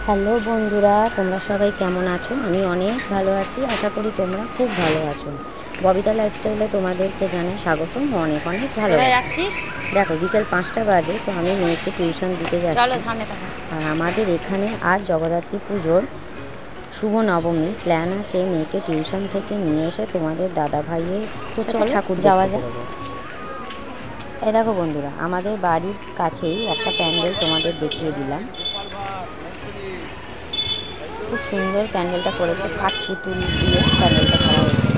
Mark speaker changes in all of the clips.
Speaker 1: Hello বন্ধুরা, তোমরা সবাই কেমন আছো? আমি অনেক ভালো আছি, আশা করি তোমরা খুব ভালো আছো। ববিতা লাইফস্টাইলে তোমাদেরকে জানাই স্বাগতম। অনেক অনেক ভালো
Speaker 2: যাচ্ছিস।
Speaker 1: দেখো বিকেল 5টা বাজে, তো আমি মেয়েকে টিউশন দিতে যাচ্ছি। আর আমাদের এখানে আজ জগদ্ধাত্রী পুজোর শুভ নবমী। প্ল্যান আছে মেয়েকে টিউশন থেকে নিয়ে এসে তোমাদের দাদা ভাইয়ের ঠাকুর যাওয়া যায়। এই দেখো বন্ধুরা, আমাদের বাড়ির কাছেই একটা প্যান্ডেল তোমাদের দেখিয়ে দিলাম। খুব সুন্দর প্যান্ডেলটা করেছে, কাঠ পুতুল দিয়ে প্যান্ডেলটা করা হয়েছে।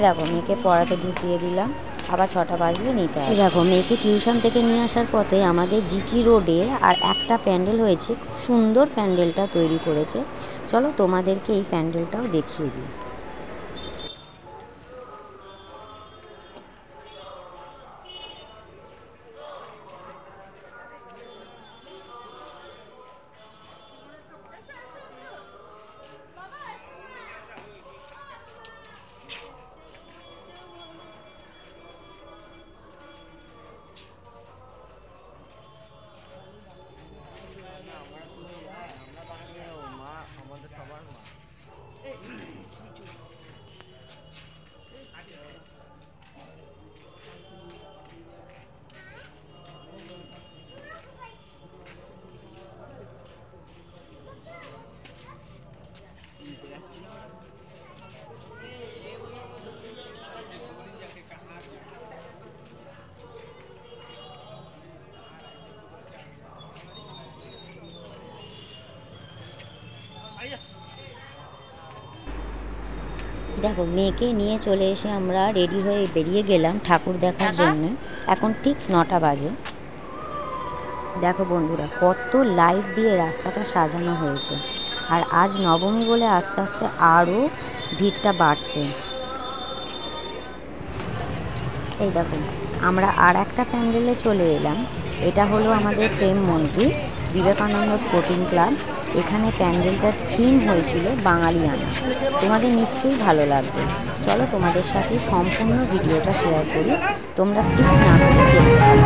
Speaker 1: দেখো মেয়েকে পড়াতে ঢুকিয়ে দিলাম, আবার 6টা বাজলে নিতে হবে। দেখো মেয়েকে টিউশন থেকে নিয়ে আসার পথে আমাদের জিটি রোডে আর একটা প্যান্ডেল হয়েছে, খুব সুন্দর প্যান্ডেলটা তৈরি করেছে। চলো তোমাদেরকে এই প্যান্ডেলটাও দেখিয়ে দিই। দেখো মেয়েকে নিয়ে চলে এসে আমরা রেডি হয়ে বেরিয়ে গেলাম ঠাকুর দেখার জন্য। এখন ঠিক 9টা বাজে। দেখো বন্ধুরা, কত লাইট দিয়ে রাস্তাটা সাজানো হয়েছে। আর আজ নবমী বলে আস্তে আস্তে আরও ভিড়টা বাড়ছে। এই দেখো আমরা আর একটা প্যান্ডেলে চলে এলাম। এটা হলো আমাদের প্রেম মন্দির, বিবেকানন্দ স্পোর্টিং ক্লাব। এখানে প্যান্ডেলটার থিম হয়েছিল বাঙালিয়ানা। তোমাদের নিশ্চয়ই ভালো লাগবে। চলো তোমাদের সাথে সম্পূর্ণ ভিডিওটা শেয়ার করি, তোমরা স্কিপ না করে দেখতে পারো।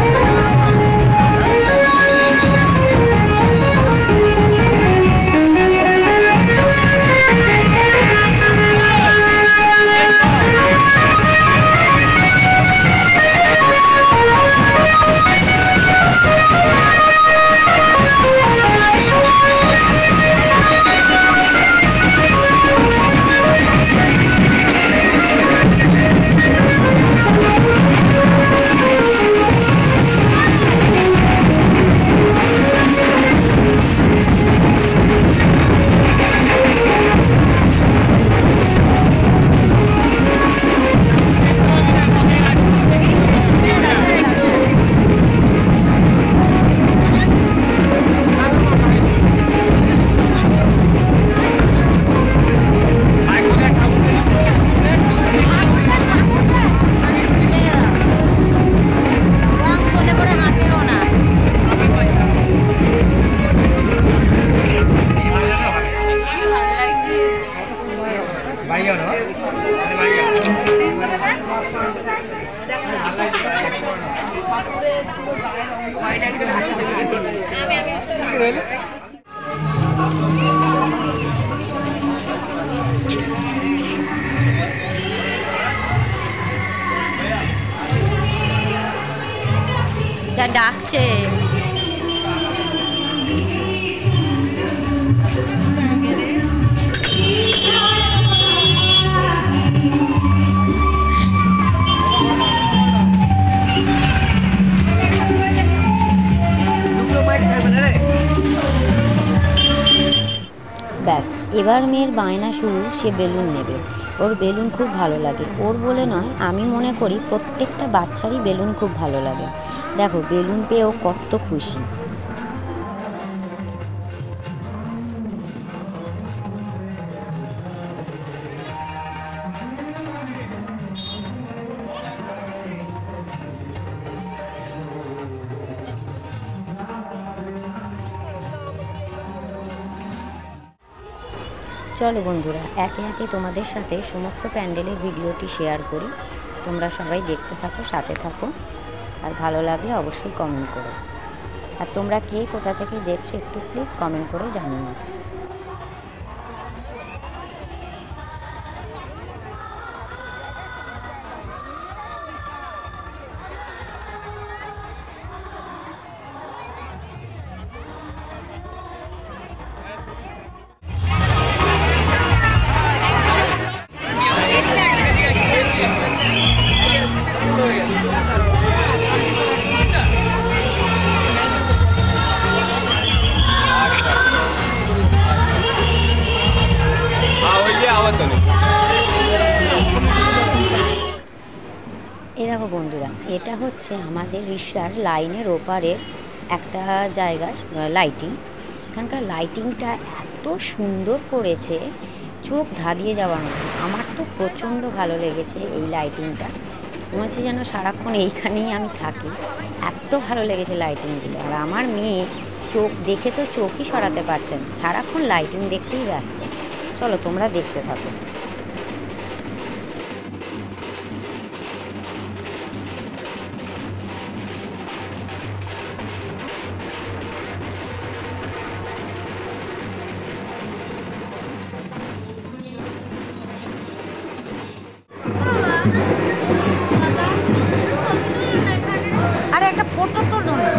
Speaker 1: ডাকছে ব্যাস। এবার মেয়ের বায়না শুরু, সে বেলুন নেবে। ওর বেলুন খুব ভালো লাগে। ওর বলে নয়, আমি মনে করি প্রত্যেকটা বাচ্চারই বেলুন খুব ভালো লাগে। দেখো বেলুন পেয়ে ও কত খুশি। চলো বন্ধুরা, একে একে তোমাদের সাথে সমস্ত প্যান্ডেলের ভিডিওটি শেয়ার করি। তোমরা সবাই দেখতে থাকো, সাথে থাকো, আর ভালো লাগলে অবশ্যই কমেন্ট করো। আর তোমরা কে কোথা থেকে দেখছো একটু প্লিজ কমেন্ট করে জানিও। এই দেখো বন্ধুরা, এটা হচ্ছে আমাদের রিক্সার লাইনের ওপারের একটা জায়গার লাইটিং। এখানকার লাইটিংটা এত সুন্দর করেছে, চোখ ধাঁধিয়ে যাওয়ার মতো। আমার তো প্রচণ্ড ভালো লেগেছে এই লাইটিংটা, মনে হচ্ছে যেন সারাক্ষণ এইখানেই আমি থাকি, এত ভালো লেগেছে লাইটিংগুলো। আর আমার মেয়ে চোখ দেখে তো চোখই সরাতে পারছে না, সারাক্ষণ লাইটিং দেখতেই ব্যস্ত। চলো তোমরা দেখতে থাকো। আরে একটা ফটো তোল না,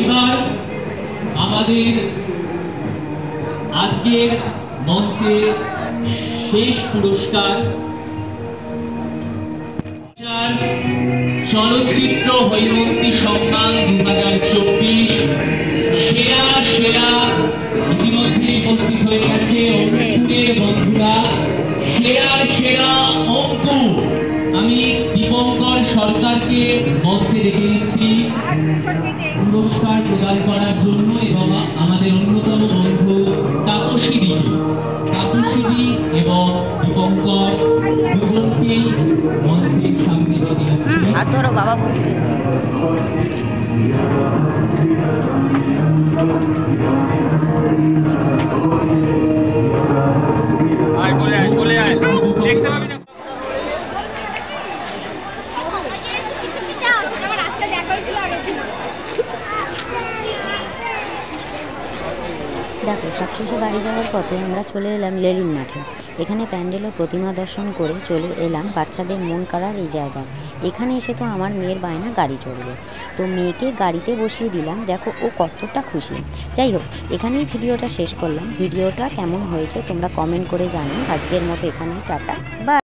Speaker 2: এবার আমাদের আজকের মঞ্চে শেষ পুরস্কার চলচ্চিত্র হৈমন্তী সম্মান 2024 সেরা ইতিমধ্যে উপস্থিত হয়ে গেছে অঙ্কুরের বন্ধুরা। সেরা অঙ্কু আমি দীপঙ্কর সরকারকে মঞ্চে ডেকে নিচ্ছি পুরস্কার প্রদান করার জন্য, এবং আমাদের অন্যতম বন্ধু তাপসীদি এবং দীপঙ্কর দুজনকেই মঞ্চের সামনে ডেকে নিচ্ছি।
Speaker 1: আর ধরো বাবা বলছি
Speaker 3: দেখতে পাবি না।
Speaker 1: দেখো, সবশেষে বাড়ি যাওয়ার পথে আমরা চলে এলাম লেলিন মাঠে। এখানে প্যান্ডেল ও প্রতিমা দর্শন করে চলে এলাম বাচ্চাদের মন কাড়ার এই জায়গায়। এখানে এসে তো আমার মেয়ের বায়না গাড়ি চড়বে, তো মেয়েকে গাড়িতে বসিয়ে দিলাম। দেখো ও কতটা খুশি। যাই হোক, এখানেই ভিডিওটা শেষ করলাম। ভিডিওটা কেমন হয়েছে তোমরা কমেন্ট করে জানিও। আজকের মতো এখানেই টাটা, বাই।